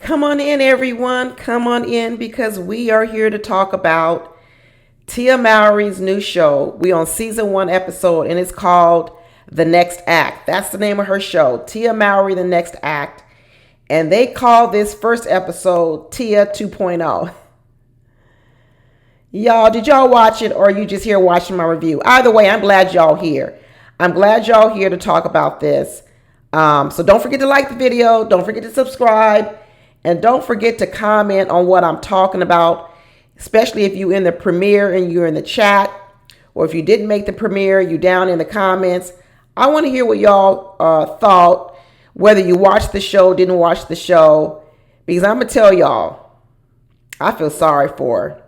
Come on in, everyone. Come on in because we are here to talk about Tia Mowry's new show. We on season 1 episode and it's called The Next Act. That's the name of her show, Tia Mowry, The Next Act. And they call this first episode Tia 2.0. Y'all, did y'all watch it or are you just here watching my review? Either way, I'm glad y'all here. I'm glad y'all here to talk about this. So don't forget to like the video. Don't forget to subscribe. And don't forget to comment on what I'm talking about, especially if you're in the premiere and you're in the chat, or if you didn't make the premiere, you down in the comments. I want to hear what y'all thought, whether you watched the show, didn't watch the show, because I'm going to tell y'all, I feel sorry for her.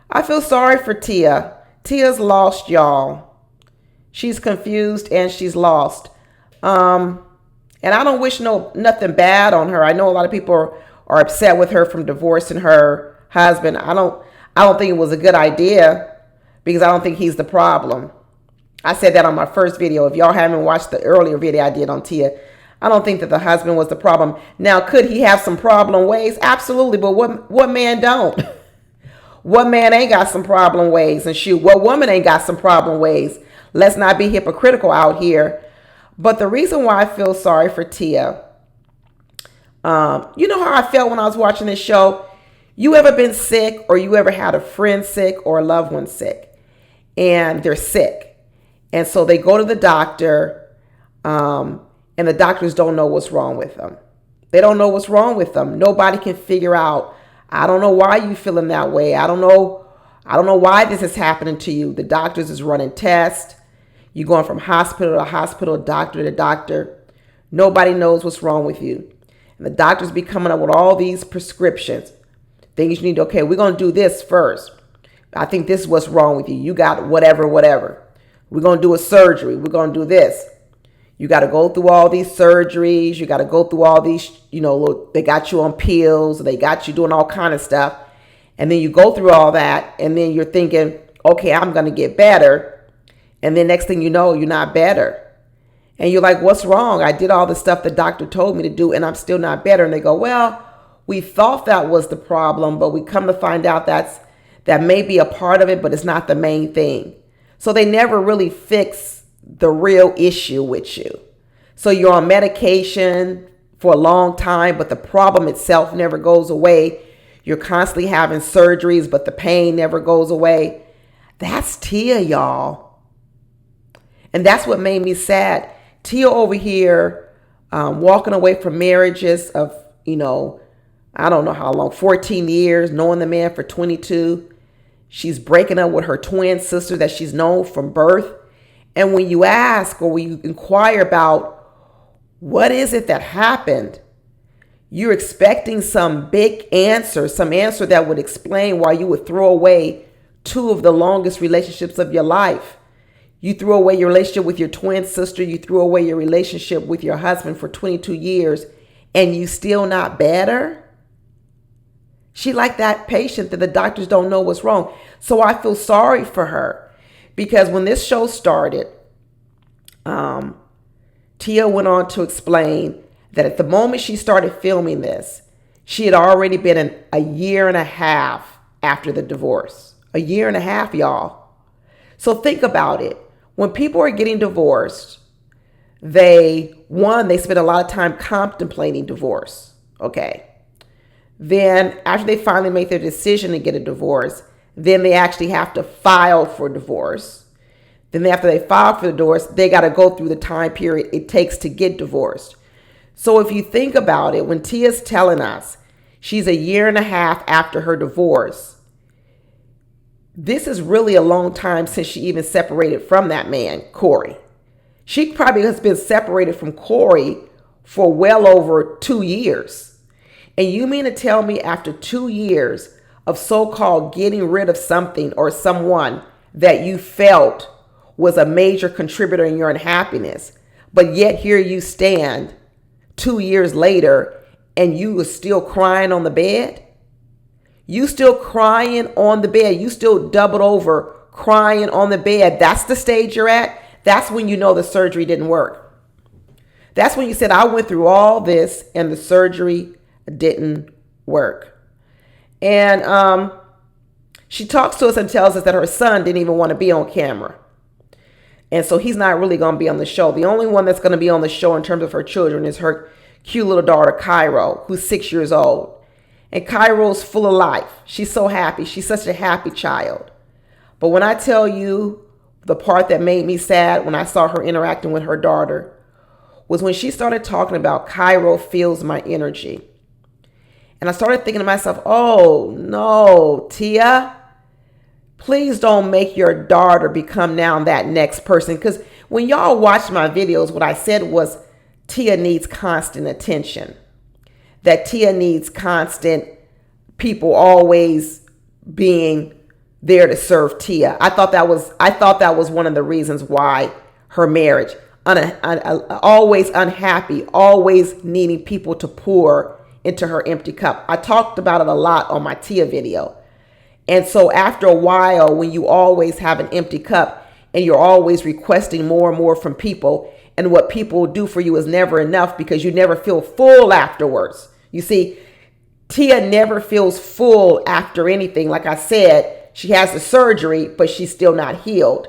I feel sorry for Tia. Tia's lost, y'all. She's confused and she's lost. And I don't wish nothing bad on her. I know a lot of people are upset with her from divorcing her husband. I don't think it was a good idea because I don't think he's the problem. I said that on my first video. If y'all haven't watched the earlier video I did on Tia, I don't think that the husband was the problem. Now, could he have some problem ways? Absolutely. But what man don't? What man ain't got some problem ways? And shoot, what woman ain't got some problem ways? Let's not be hypocritical out here. But the reason why I feel sorry for Tia, you know how I felt when I was watching this show? You ever been sick or you ever had a friend sick or a loved one sick and they're sick? And so they go to the doctor and the doctors don't know what's wrong with them. They don't know what's wrong with them. Nobody can figure out. I don't know why you feeling that way. I don't know why this is happening to you. The doctors is running tests. You're going from hospital to hospital, doctor to doctor. Nobody knows what's wrong with you. And the doctors be coming up with all these prescriptions. Things you need. Okay, we're going to do this first. I think this is what's wrong with you. You got whatever. We're going to do a surgery. We're going to do this. You got to go through all these surgeries. You got to go through all these, they got you on pills. They got you doing all kind of stuff. And then you go through all that. And then you're thinking, okay, I'm going to get better. And then next thing you know, you're not better. And you're like, what's wrong? I did all the stuff the doctor told me to do and I'm still not better. And they go, well, we thought that was the problem, but we come to find out that may be a part of it, but it's not the main thing. So they never really fix the real issue with you. So you're on medication for a long time, but the problem itself never goes away. You're constantly having surgeries, but the pain never goes away. That's Tia, y'all. And that's what made me sad. Tia over here walking away from marriages of, I don't know how long, 14 years, knowing the man for 22. She's breaking up with her twin sister that she's known from birth. And when you ask or when you inquire about what is it that happened, you're expecting some big answer, some answer that would explain why you would throw away 2 of the longest relationships of your life. You threw away your relationship with your twin sister. You threw away your relationship with your husband for 22 years and you still not better? She like that patient that the doctors don't know what's wrong. So I feel sorry for her because when this show started, Tia went on to explain that at the moment she started filming this, she had already been in a year and a half after the divorce. A year and a half, y'all. So think about it. When people are getting divorced, they spend a lot of time contemplating divorce. Okay. Then after they finally make their decision to get a divorce, then they actually have to file for divorce. Then after they file for the divorce, they got to go through the time period it takes to get divorced. So if you think about it, when Tia's telling us she's a year and a half after her divorce, this is really a long time since she even separated from that man, Corey. She probably has been separated from Corey for well over 2 years. And you mean to tell me after 2 years of so-called getting rid of something or someone that you felt was a major contributor in your unhappiness, but yet here you stand 2 years later and you were still crying on the bed? You still crying on the bed. You still doubled over crying on the bed. That's the stage you're at. That's when you know the surgery didn't work. That's when you said, I went through all this and the surgery didn't work. And she talks to us and tells us that her son didn't even want to be on camera. And so he's not really going to be on the show. The only one that's going to be on the show in terms of her children is her cute little daughter, Cairo, who's 6 years old. And Cairo's full of life. She's so happy. She's such a happy child. But when I tell you the part that made me sad when I saw her interacting with her daughter was when she started talking about Cairo feels my energy. And I started thinking to myself, oh no, Tia, please don't make your daughter become now that next person. Because when y'all watched my videos, what I said was Tia needs constant attention. That Tia needs constant people always being there to serve Tia. I thought that was one of the reasons why her marriage, always unhappy, always needing people to pour into her empty cup. I talked about it a lot on my Tia video. And so after a while, when you always have an empty cup and you're always requesting more and more from people, and what people do for you is never enough because you never feel full afterwards. You see, Tia never feels full after anything. Like I said, she has the surgery, but she's still not healed.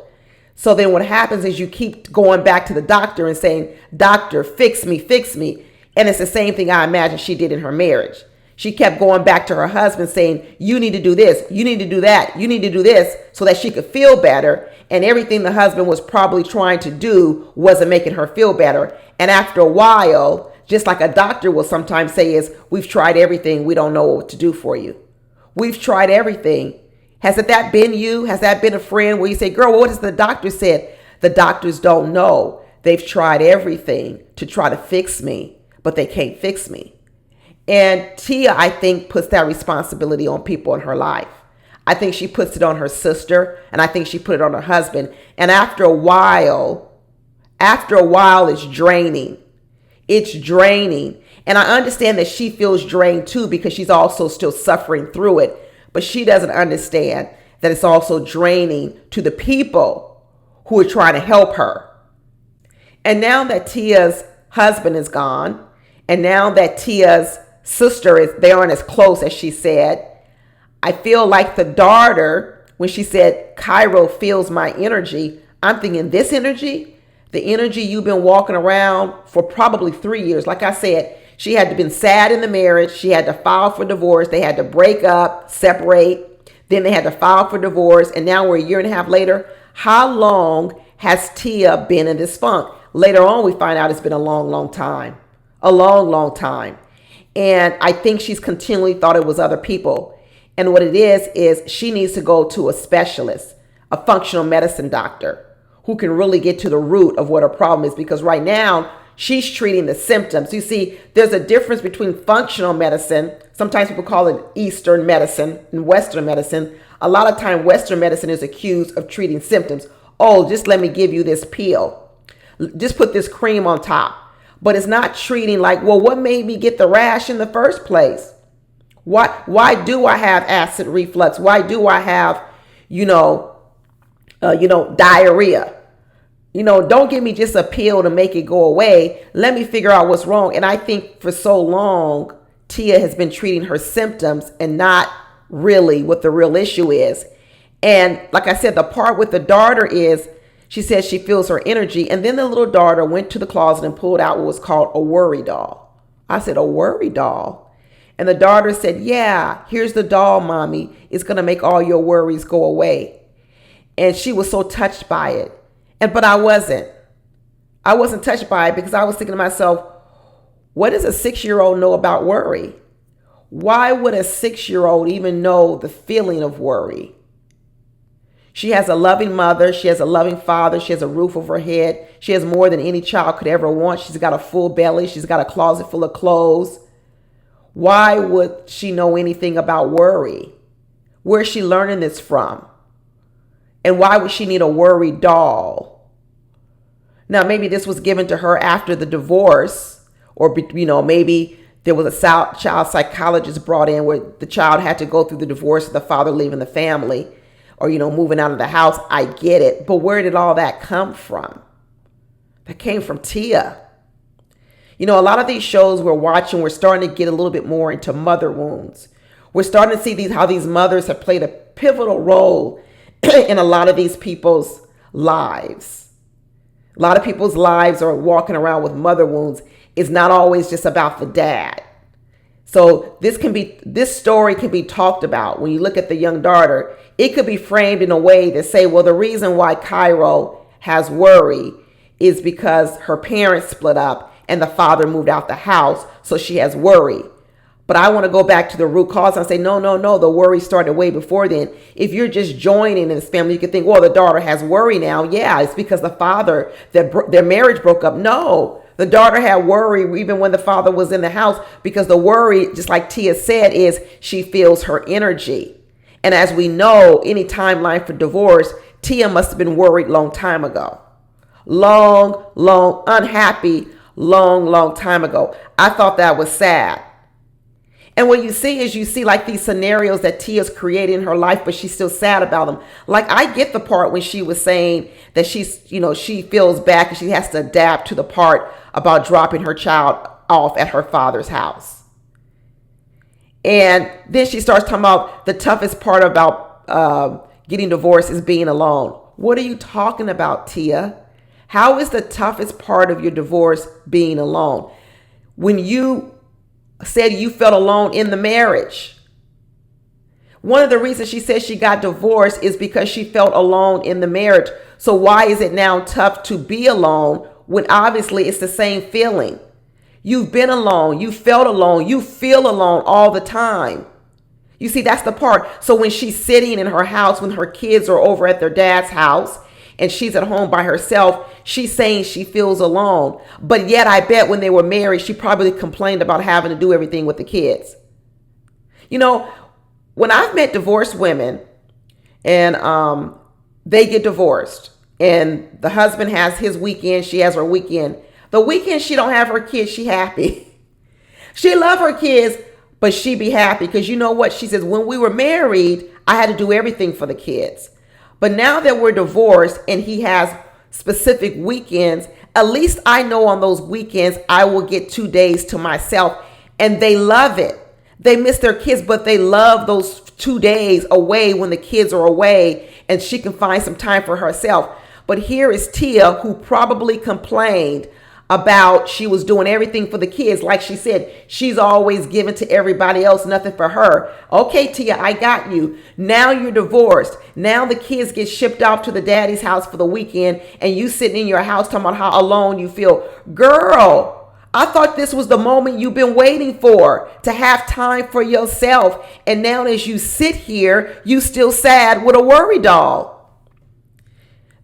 So then what happens is you keep going back to the doctor and saying, doctor, fix me, fix me. And it's the same thing I imagine she did in her marriage. She kept going back to her husband saying, you need to do this, you need to do that, you need to do this, so that she could feel better. And everything the husband was probably trying to do wasn't making her feel better. And after a while, just like a doctor will sometimes say is, we've tried everything, we don't know what to do for you. We've tried everything. Has that been you? Has that been a friend where you say, girl, what has the doctor said? The doctors don't know. They've tried everything to try to fix me, but they can't fix me. And Tia, I think, puts that responsibility on people in her life. I think she puts it on her sister, and I think she put it on her husband. And after a while, it's draining. It's draining. And I understand that she feels drained too because she's also still suffering through it. But she doesn't understand that it's also draining to the people who are trying to help her. And now that Tia's husband is gone, and now that Tia's sister they aren't as close as she said, I feel like the daughter, when she said, Cairo feels my energy, I'm thinking this energy, the energy you've been walking around for probably 3 years. Like I said, she had to been sad in the marriage. She had to file for divorce. They had to break up, separate. Then they had to file for divorce. And now we're a year and a half later. How long has Tia been in this funk? Later on, we find out it's been a long, long time. A long, long time. And I think she's continually thought it was other people. And what it is she needs to go to a specialist, a functional medicine doctor, who can really get to the root of what her problem is. Because right now, she's treating the symptoms. You see, there's a difference between functional medicine. Sometimes people call it Eastern medicine and Western medicine. A lot of time, Western medicine is accused of treating symptoms. Oh, just let me give you this pill. Just put this cream on top. But it's not treating like, well, what made me get the rash in the first place? Why do I have acid reflux? Why do I have, diarrhea? Don't give me just a pill to make it go away. Let me figure out what's wrong. And I think for so long, Tia has been treating her symptoms and not really what the real issue is. And like I said, the part with the daughter is, she says she feels her energy. And then the little daughter went to the closet and pulled out what was called a worry doll. I said, a worry doll? And the daughter said, yeah, here's the doll, mommy. It's going to make all your worries go away. And she was so touched by it. But I wasn't. I wasn't touched by it because I was thinking to myself, what does a 6-year-old know about worry? Why would a 6-year-old even know the feeling of worry? She has a loving mother. She has a loving father. She has a roof over her head. She has more than any child could ever want. She's got a full belly. She's got a closet full of clothes. Why would she know anything about worry? Where is she learning this from? And why would she need a worry doll? Now, maybe this was given to her after the divorce, or, maybe there was a child psychologist brought in where the child had to go through the divorce of the father leaving the family, or, moving out of the house. I get it. But where did all that come from? That came from Tia. You know, a lot of these shows we're watching, we're starting to get a little bit more into mother wounds. We're starting to see how these mothers have played a pivotal role in a lot of these people's lives. A lot of people's lives are walking around with mother wounds. It's not always just about the dad. So this story can be talked about. When you look at the young daughter, it could be framed in a way to say, well, the reason why Cairo has worry is because her parents split up and the father moved out the house, so she has worry. But I want to go back to the root cause and say, no, the worry started way before then. If you're just joining in this family, you could think, well, the daughter has worry now. Yeah, it's because the father, their marriage broke up. No, the daughter had worry even when the father was in the house, because the worry, just like Tia said, is she feels her energy. And as we know, any timeline for divorce, Tia must have been worried long time ago. Long, unhappy, long time ago. I thought that was sad. And what you see like these scenarios that Tia's created in her life, but she's still sad about them. Like, I get the part when she was saying that she feels bad because she has to adapt to the part about dropping her child off at her father's house. And then she starts talking about the toughest part about getting divorced is being alone. What are you talking about, Tia? How is the toughest part of your divorce being alone? When you said you felt alone in the marriage. One of the reasons she said she got divorced is because she felt alone in the marriage. So why is it now tough to be alone when obviously it's the same feeling? You've been alone. You felt alone. You feel alone all the time. You see, that's the part. So when she's sitting in her house, when her kids are over at their dad's house and she's at home by herself, she's saying she feels alone. But yet I bet when they were married, she probably complained about having to do everything with the kids. You know, when I've met divorced women and they get divorced and the husband has his weekend, she has her weekend. The weekend she don't have her kids, she happy. She love her kids, but she be happy because you know what? She says, when we were married, I had to do everything for the kids. But now that we're divorced and he has specific weekends, at least I know on those weekends I will get 2 days to myself, and they love it. They miss their kids, but they love those 2 days away when the kids are away and she can find some time for herself. But here is Tia, who probably complained about she was doing everything for the kids. Like she said, she's always giving to everybody else, nothing for her. Okay, Tia, I got you. Now you're divorced. Now the kids get shipped off to the daddy's house for the weekend and you sitting in your house talking about how alone you feel. Girl, I thought this was the moment you've been waiting for, to have time for yourself. And now as you sit here, you still sad with a worry doll.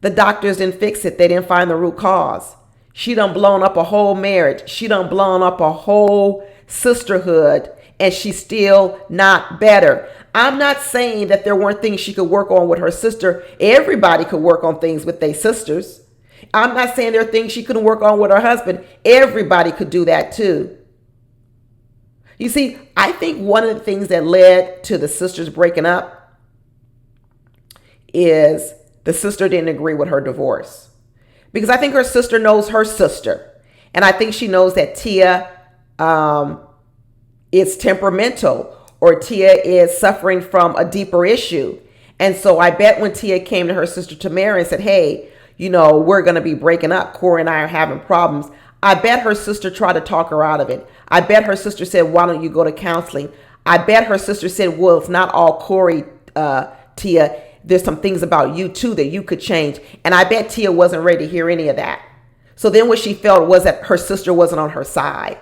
The doctors didn't fix it. They didn't find the root cause. She done blown up a whole marriage. She done blown up a whole sisterhood, and she's still not better. I'm not saying that there weren't things she could work on with her sister. Everybody could work on things with their sisters. I'm not saying there are things she couldn't work on with her husband. Everybody could do that too. You see, I think one of the things that led to the sisters breaking up is the sister didn't agree with her divorce. Because I think her sister knows her sister. And I think she knows that Tia is temperamental, or Tia is suffering from a deeper issue. And so I bet when Tia came to her sister Tamera and said, hey, we're going to be breaking up. Corey and I are having problems. I bet her sister tried to talk her out of it. I bet her sister said, why don't you go to counseling? I bet her sister said, well, it's not all Corey, Tia. There's some things about you too that you could change. And I bet Tia wasn't ready to hear any of that. So then what she felt was that her sister wasn't on her side.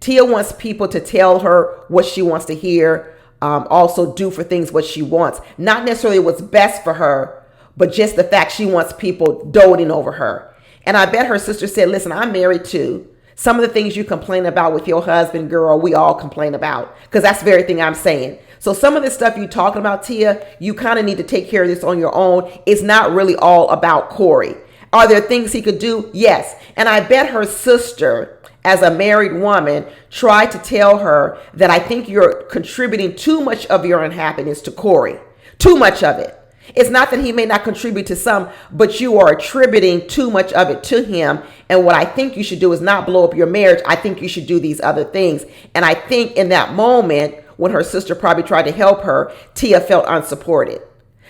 Tia wants people to tell her what she wants to hear, also do for things what she wants. Not necessarily what's best for her, but just the fact she wants people doting over her. And I bet her sister said, listen, I'm married too. Some of the things you complain about with your husband, girl, we all complain about, because that's the very thing I'm saying. So some of this stuff you talking about, Tia, you kind of need to take care of this on your own. It's not really all about Corey. Are there things he could do? Yes. And I bet her sister, as a married woman, tried to tell her that I think you're contributing too much of your unhappiness to Corey. Too much of it. It's not that he may not contribute to some, but you are attributing too much of it to him. And what I think you should do is not blow up your marriage. I think you should do these other things. And I think in that moment, when her sister probably tried to help her, Tia felt unsupported.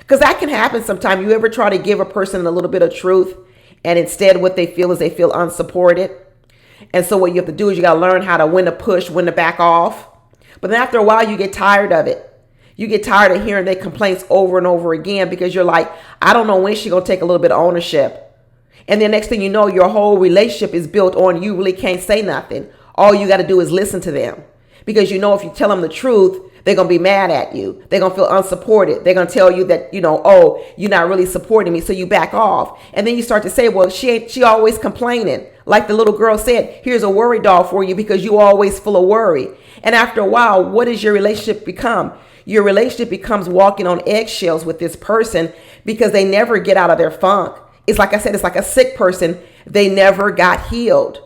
Because that can happen sometimes. You ever try to give a person a little bit of truth, and instead what they feel is they feel unsupported? And so what you have to do is you got to learn how to when to push, when to back off. But then after a while, you get tired of it. You get tired of hearing their complaints over and over again because you're like, I don't know when she's going to take a little bit of ownership. And then next thing you know, your whole relationship is built on you really can't say nothing. All you got to do is listen to them. Because you know if you tell them the truth, they're going to be mad at you. They're going to feel unsupported. They're going to tell you that, oh, you're not really supporting me. So you back off. And then you start to say, well, she always complaining. Like the little girl said, here's a worry doll for you because you always full of worry. And after a while, what does your relationship become? Your relationship becomes walking on eggshells with this person because they never get out of their funk. It's like I said, it's like a sick person. They never got healed.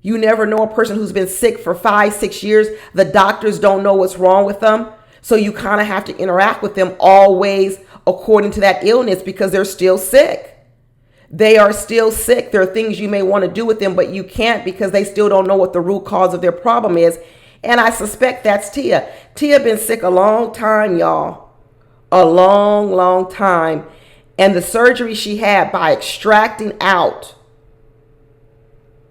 You never know a person who's been sick for 5-6 years. The doctors don't know what's wrong with them. So you kind of have to interact with them always according to that illness because they're still sick. They are still sick. There are things you may want to do with them, but you can't because they still don't know what the root cause of their problem is. And I suspect that's Tia. Tia been sick a long time, y'all. A long, long time. And the surgery she had by extracting out,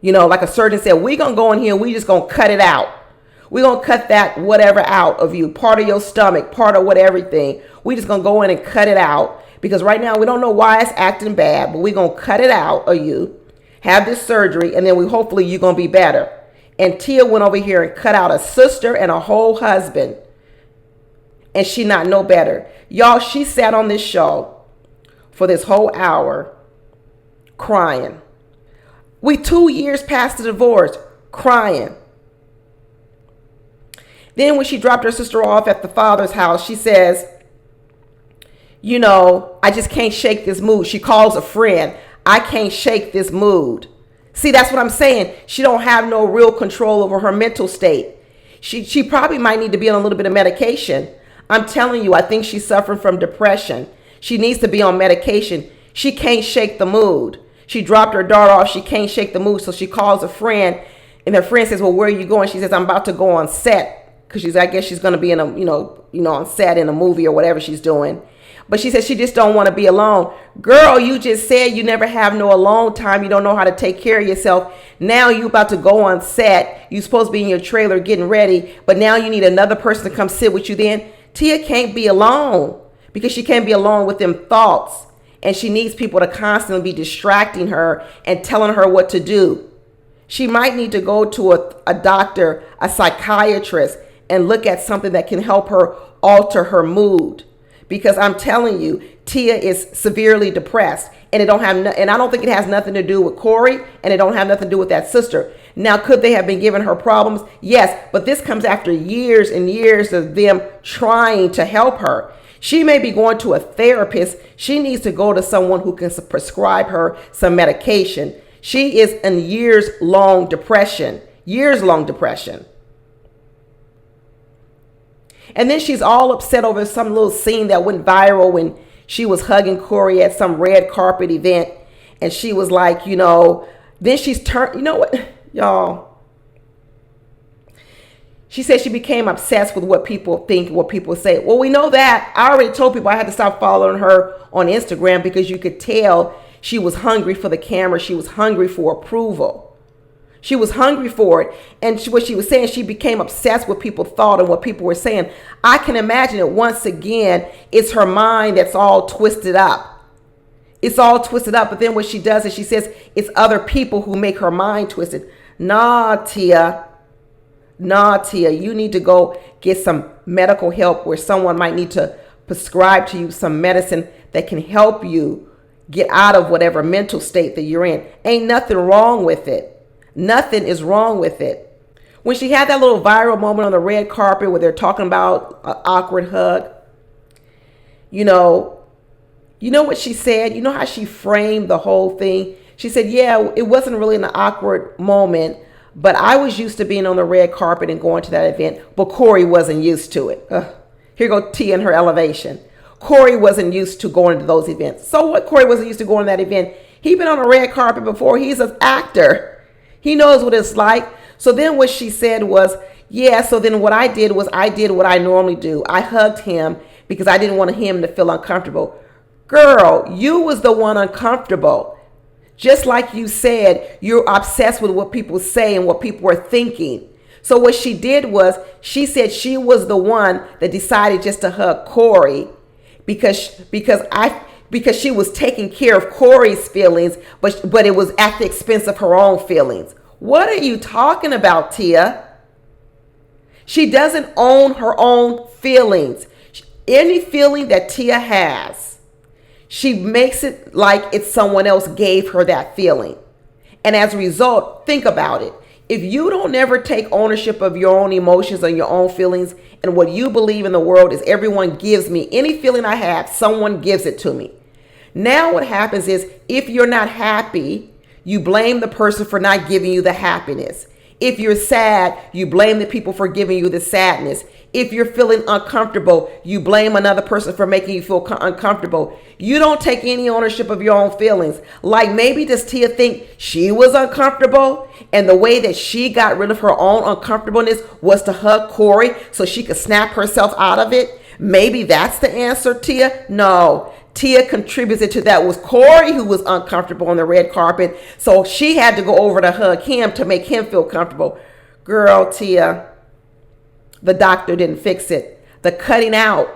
like a surgeon said, we're going to go in here and we just going to cut it out. We're going to cut that whatever out of you, part of your stomach, part of everything. We just going to go in and cut it out because right now we don't know why it's acting bad, but we're going to cut it out of you, have this surgery, and then hopefully you're going to be better. And Tia went over here and cut out a sister and a whole husband. And she not know better. Y'all, she sat on this show for this whole hour crying. We 2 years past the divorce, crying. Then when she dropped her sister off at the father's house, she says, I just can't shake this mood. She calls a friend. I can't shake this mood. See, that's what I'm saying. She don't have no real control over her mental state. She probably might need to be on a little bit of medication. I'm telling you, I think she's suffering from depression. She needs to be on medication. She can't shake the mood. She dropped her daughter off. She can't shake the mood. So she calls a friend and her friend says, well, where are you going? She says, I'm about to go on set because I guess she's going to be in a, on set in a movie or whatever she's doing. But she says she just don't want to be alone. Girl, you just said you never have no alone time. You don't know how to take care of yourself. Now you about to go on set. You supposed to be in your trailer getting ready. But now you need another person to come sit with you then. Tia can't be alone because she can't be alone with them thoughts. And she needs people to constantly be distracting her and telling her what to do. She might need to go to a doctor, a psychiatrist, and look at something that can help her alter her mood. Because I'm telling you, Tia is severely depressed, and I don't think it has nothing to do with Corey, and it don't have nothing to do with that sister. Now, could they have been giving her problems? Yes, but this comes after years and years of them trying to help her. She may be going to a therapist. She needs to go to someone who can prescribe her some medication. She is in years-long depression. Years-long depression. And then she's all upset over some little scene that went viral when she was hugging Corey at some red carpet event. And she was like, then she's turned, what, y'all? She said she became obsessed with what people think, what people say. Well, we know that. I already told people I had to stop following her on Instagram because you could tell she was hungry for the camera. She was hungry for approval. She was hungry for it. And what she was saying, she became obsessed with people thought and what people were saying. I can imagine it once again. It's her mind that's all twisted up. It's all twisted up. But then what she does is she says it's other people who make her mind twisted. Nah, Tia, you need to go get some medical help where someone might need to prescribe to you some medicine that can help you get out of whatever mental state that you're in. Ain't nothing wrong with it. Nothing is wrong with it. When she had that little viral moment on the red carpet where they're talking about an awkward hug, you know what she said? You know how she framed the whole thing? She said, yeah, it wasn't really an awkward moment, but I was used to being on the red carpet and going to that event, but Corey wasn't used to it. Here go Tia in her elevation. Corey wasn't used to going to those events. So what? Corey wasn't used to going to that event. He'd been on a red carpet before. He's an actor. He knows what it's like. So then what she said was, yeah, so then what I did was I did what I normally do. I hugged him because I didn't want him to feel uncomfortable. Girl, you was the one uncomfortable. Just like you said, you're obsessed with what people say and what people are thinking. So what she did was she said she was the one that decided just to hug Corey because she was taking care of Corey's feelings, but it was at the expense of her own feelings. What are you talking about, Tia? She doesn't own her own feelings. Any feeling that Tia has, she makes it like it's someone else gave her that feeling. And as a result, think about it. If you don't ever take ownership of your own emotions and your own feelings, and what you believe in the world is everyone gives me, any feeling I have, someone gives it to me. Now what happens is if you're not happy, you blame the person for not giving you the happiness. If you're sad, you blame the people for giving you the sadness. If you're feeling uncomfortable, you blame another person for making you feel uncomfortable. You don't take any ownership of your own feelings. Like maybe does Tia think she was uncomfortable and the way that she got rid of her own uncomfortableness was to hug Corey so she could snap herself out of it? Maybe that's the answer, Tia? No. Tia contributed to that. It was Corey who was uncomfortable on the red carpet, so she had to go over to hug him to make him feel comfortable. Girl, Tia, the doctor didn't fix it. The cutting out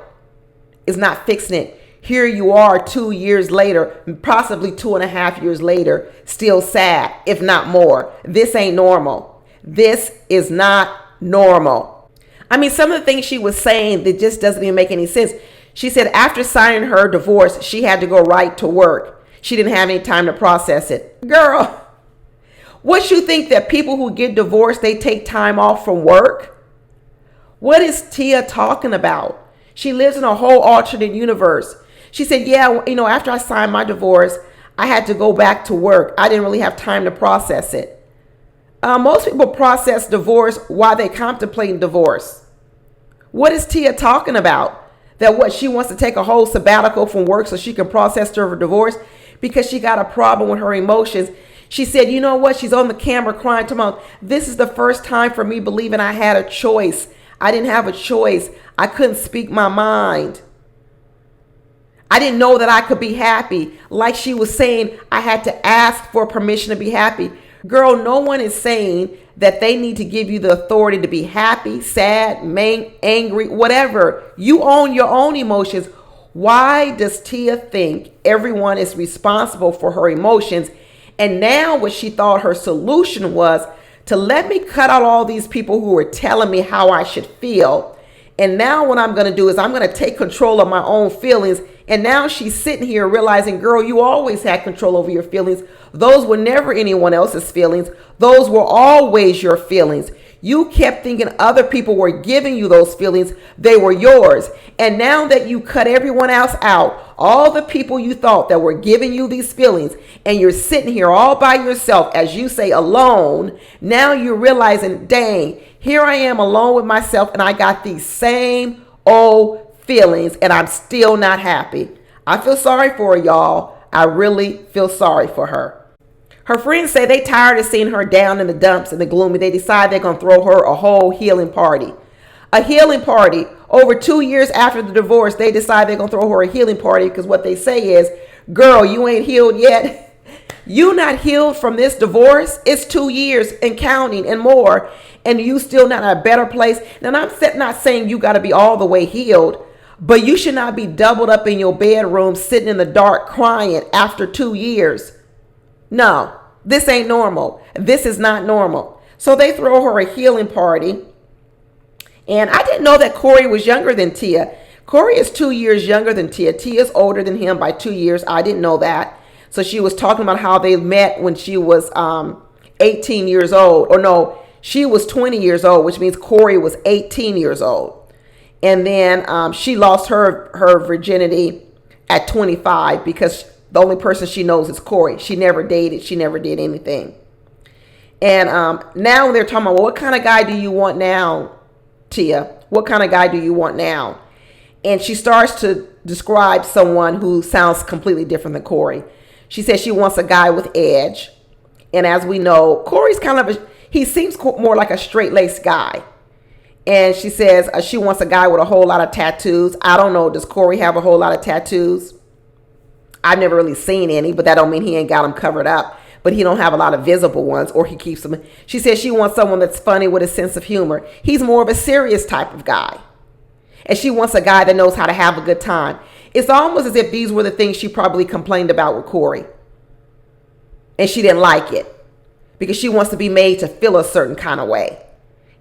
is not fixing it. Here you are 2 years later, possibly 2.5 years later, still sad, if not more. This ain't normal. This is not normal. I mean, some of the things she was saying that just doesn't even make any sense. She said after signing her divorce, she had to go right to work. She didn't have any time to process it. Girl, what you think that people who get divorced, they take time off from work? What is Tia talking about? She lives in a whole alternate universe. She said, yeah, after I signed my divorce, I had to go back to work. I didn't really have time to process it. Most people process divorce while they contemplating divorce. What is Tia talking about? That what she wants to take a whole sabbatical from work so she can process her divorce because she got a problem with her emotions. She said, you know what? She's on the camera crying to mom. This is the first time for me believing I had a choice. I didn't have a choice. I couldn't speak my mind. I didn't know that I could be happy. Like she was saying, I had to ask for permission to be happy. Girl, no one is saying that they need to give you the authority to be happy, sad, angry, whatever. You own your own emotions. Why does Tia think everyone is responsible for her emotions? And now what she thought her solution was to let me cut out all these people who were telling me how I should feel. And now what I'm going to do is I'm going to take control of my own feelings. And now she's sitting here realizing, girl, you always had control over your feelings. Those were never anyone else's feelings. Those were always your feelings. You kept thinking other people were giving you those feelings. They were yours. And now that you cut everyone else out, all the people you thought that were giving you these feelings, and you're sitting here all by yourself, as you say, alone, now you're realizing, dang, here I am alone with myself, and I got these same old feelings, and I'm still not happy. I feel sorry for her, y'all. I really feel sorry for her. Her friends say they tired of seeing her down in the dumps and the gloomy. They decide they're going to throw her a whole healing party. A healing party. Over 2 years after the divorce, they decide they're going to throw her a healing party because what they say is, girl, you ain't healed yet. You not healed from this divorce. It's 2 years and counting and more, and you still not in a better place. Now, I'm not saying you got to be all the way healed, but you should not be doubled up in your bedroom, sitting in the dark, crying after 2 years. No. This ain't normal. This is not normal. So they throw her a healing party. And I didn't know that Corey was younger than Tia. Corey is 2 years younger than Tia. Tia's older than him by 2 years. I didn't know that. So she was talking about how they met when she was 18 years old. Or no, she was 20 years old, which means Corey was 18 years old. And then she lost her virginity at 25 because the only person she knows is Corey. She never dated. She never did anything. And now they're talking about, well, what kind of guy do you want now, Tia? What kind of guy do you want now? And she starts to describe someone who sounds completely different than Corey. She says she wants a guy with edge. And as we know, Corey's kind of he seems more like a straight-laced guy. And she says she wants a guy with a whole lot of tattoos. I don't know. Does Corey have a whole lot of tattoos? I've never really seen any, but that don't mean he ain't got them covered up. But he don't have a lot of visible ones, or he keeps them. She says she wants someone that's funny with a sense of humor. He's more of a serious type of guy. And she wants a guy that knows how to have a good time. It's almost as if these were the things she probably complained about with Corey. And she didn't like it because she wants to be made to feel a certain kind of way.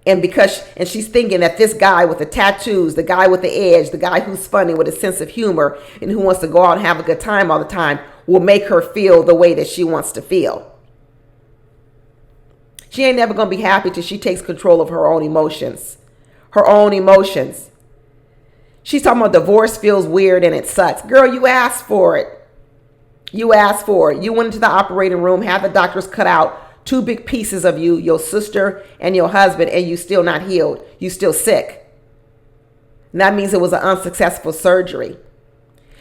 And she's thinking that this guy with the tattoos, the guy with the edge, the guy who's funny with a sense of humor and who wants to go out and have a good time all the time will make her feel the way that she wants to feel. She ain't never going to be happy till she takes control of her own emotions. Her own emotions. She's talking about divorce feels weird and it sucks. Girl, you asked for it. You asked for it. You went into the operating room, had the doctors cut out 2 big pieces of you, your sister and your husband, and you still not healed. You still sick. And that means it was an unsuccessful surgery.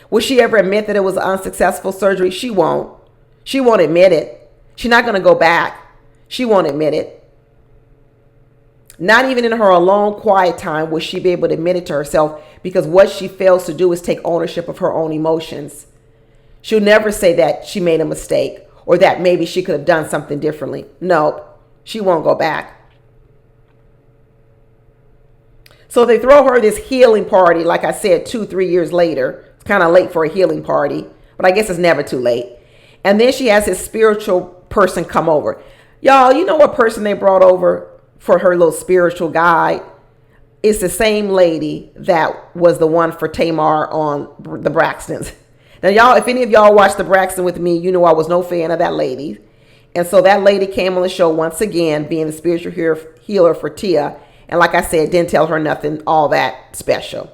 Will she ever admit that it was an unsuccessful surgery? She won't. She won't admit it. She's not going to go back. She won't admit it. Not even in her alone, quiet time will she be able to admit it to herself, because what she fails to do is take ownership of her own emotions. She'll never say that she made a mistake or that maybe she could have done something differently. No, she won't go back. So they throw her this healing party, like I said, 2-3 years later. It's kind of late for a healing party, but I guess it's never too late. And then she has this spiritual person come over. Y'all, you know what person they brought over for her little spiritual guide? It's the same lady that was the one for Tamar on the Braxtons. Now, y'all, if any of y'all watched the Braxton with me, you know I was no fan of that lady. And so that lady came on the show once again, being the spiritual healer for Tia. And like I said, didn't tell her nothing all that special.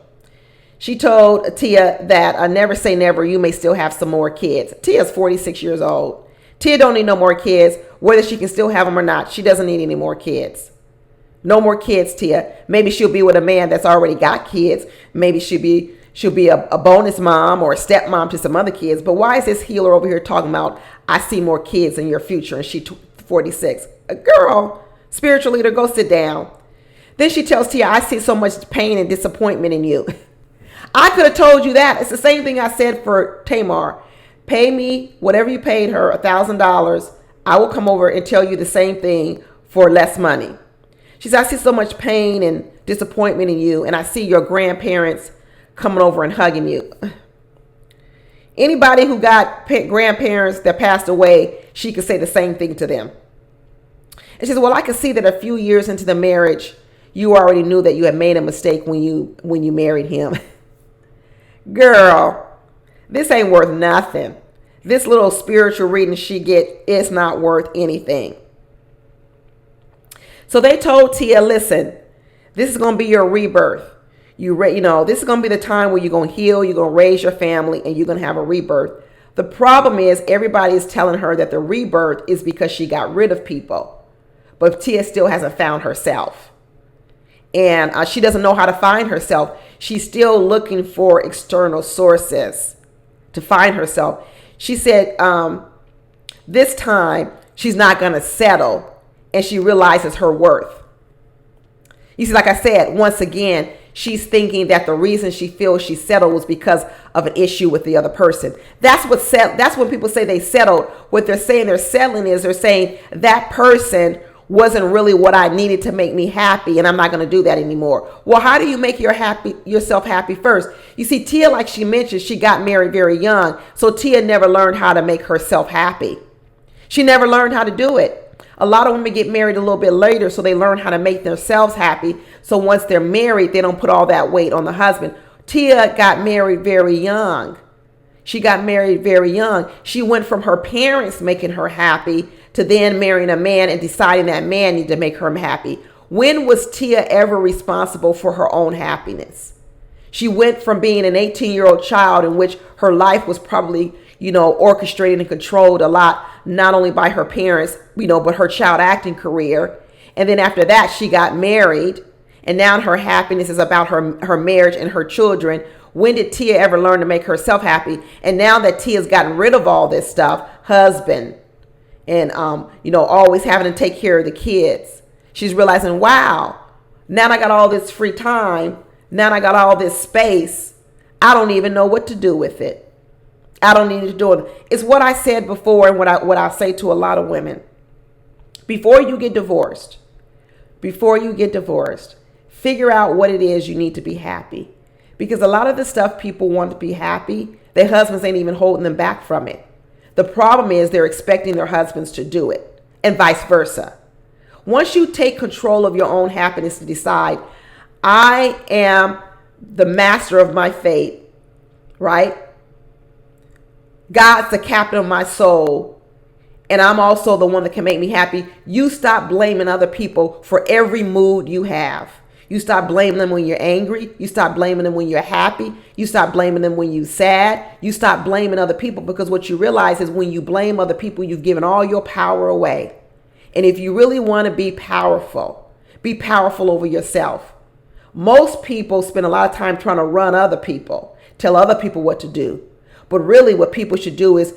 She told Tia that never say never, you may still have some more kids. Tia's 46 years old. Tia don't need no more kids, whether she can still have them or not. She doesn't need any more kids. No more kids, Tia. Maybe she'll be with a man that's already got kids. Maybe she'll be a bonus mom or a stepmom to some other kids. But why is this healer over here talking about, I see more kids in your future, and she's 46? Girl, spiritual leader, go sit down. Then she tells Tia, I see so much pain and disappointment in you. I could have told you that. It's the same thing I said for Tamar. Pay me whatever you paid her, $1,000. I will come over and tell you the same thing for less money. She said, I see so much pain and disappointment in you, and I see your grandparents coming over and hugging you. Anybody who got grandparents that passed away, she could say the same thing to them. And she said, well, I can see that a few years into the marriage, you already knew that you had made a mistake when you married him. Girl, this ain't worth nothing. This little spiritual reading she get is not worth anything. So they told Tia, listen, this is going to be your rebirth. This is going to be the time where you're going to heal, you're going to raise your family, and you're going to have a rebirth. The problem is everybody is telling her that the rebirth is because she got rid of people. But Tia still hasn't found herself. And she doesn't know how to find herself. She's still looking for external sources to find herself. She said this time she's not going to settle, and she realizes her worth. You see, like I said, once again, she's thinking that the reason she feels she settled was because of an issue with the other person. That's when people say they settled. What they're saying they're settling is they're saying that person wasn't really what I needed to make me happy, and I'm not going to do that anymore. Well, how do you make yourself happy first? You see, Tia, like she mentioned, she got married very young, so Tia never learned how to make herself happy. She never learned how to do it. A lot of women get married a little bit later, so they learn how to make themselves happy. So once they're married, they don't put all that weight on the husband. Tia got married very young. She got married very young. She went from her parents making her happy to then marrying a man and deciding that man needed to make her happy. When was Tia ever responsible for her own happiness? She went from being an 18-year-old child in which her life was probably, orchestrated and controlled a lot, not only by her parents, but her child acting career. And then after that, she got married. And now her happiness is about her marriage and her children. When did Tia ever learn to make herself happy? And now that Tia's gotten rid of all this stuff, husband, and always having to take care of the kids, she's realizing, wow, now I got all this free time. Now I got all this space. I don't even know what to do with it. I don't need to do it. It's what I said before, and what I say to a lot of women. Before you get divorced, figure out what it is you need to be happy. Because a lot of the stuff people want to be happy, their husbands ain't even holding them back from it. The problem is they're expecting their husbands to do it, and vice versa. Once you take control of your own happiness to decide, I am the master of my fate, right? God's the captain of my soul, and I'm also the one that can make me happy. You stop blaming other people for every mood you have. You stop blaming them when you're angry. You stop blaming them when you're happy. You stop blaming them when you're sad. You stop blaming other people, because what you realize is when you blame other people, you've given all your power away. And if you really want to be powerful over yourself. Most people spend a lot of time trying to run other people, tell other people what to do. But really what people should do is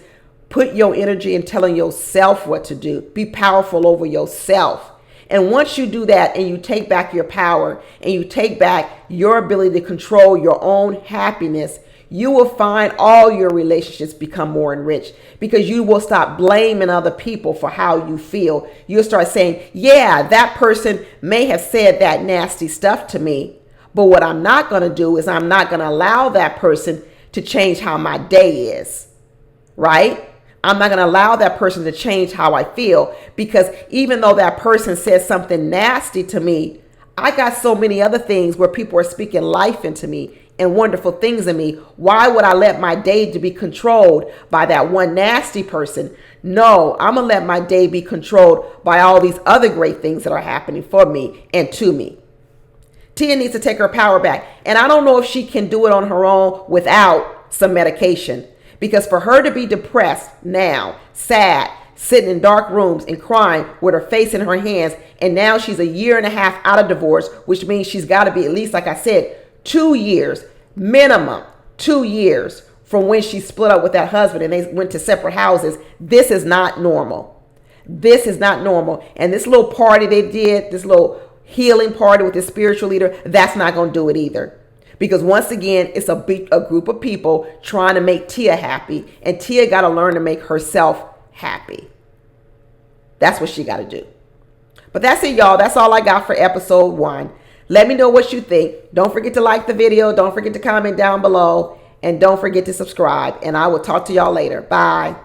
put your energy in telling yourself what to do. Be powerful over yourself. And once you do that and you take back your power and you take back your ability to control your own happiness, you will find all your relationships become more enriched, because you will stop blaming other people for how you feel. You'll start saying, yeah, that person may have said that nasty stuff to me, but what I'm not going to do is I'm not going to allow that person to change how my day is, right? I'm not going to allow that person to change how I feel, because even though that person says something nasty to me, I got so many other things where people are speaking life into me and wonderful things in me. Why would I let my day to be controlled by that one nasty person? No, I'm going to let my day be controlled by all these other great things that are happening for me and to me. Tia needs to take her power back. And I don't know if she can do it on her own without some medication. Because for her to be depressed now, sad, sitting in dark rooms and crying with her face in her hands, and now she's 1.5 years out of divorce, which means she's got to be at least, like I said, 2 years, minimum 2 years from when she split up with that husband and they went to separate houses. This is not normal. This is not normal. And this little party they did, this little healing party with this spiritual leader, that's not going to do it either. Because once again, it's a group of people trying to make Tia happy, and Tia got to learn to make herself happy. That's what she got to do. But that's it, y'all. That's all I got for episode 1. Let me know what you think. Don't forget to like the video. Don't forget to comment down below. And don't forget to subscribe. And I will talk to y'all later. Bye.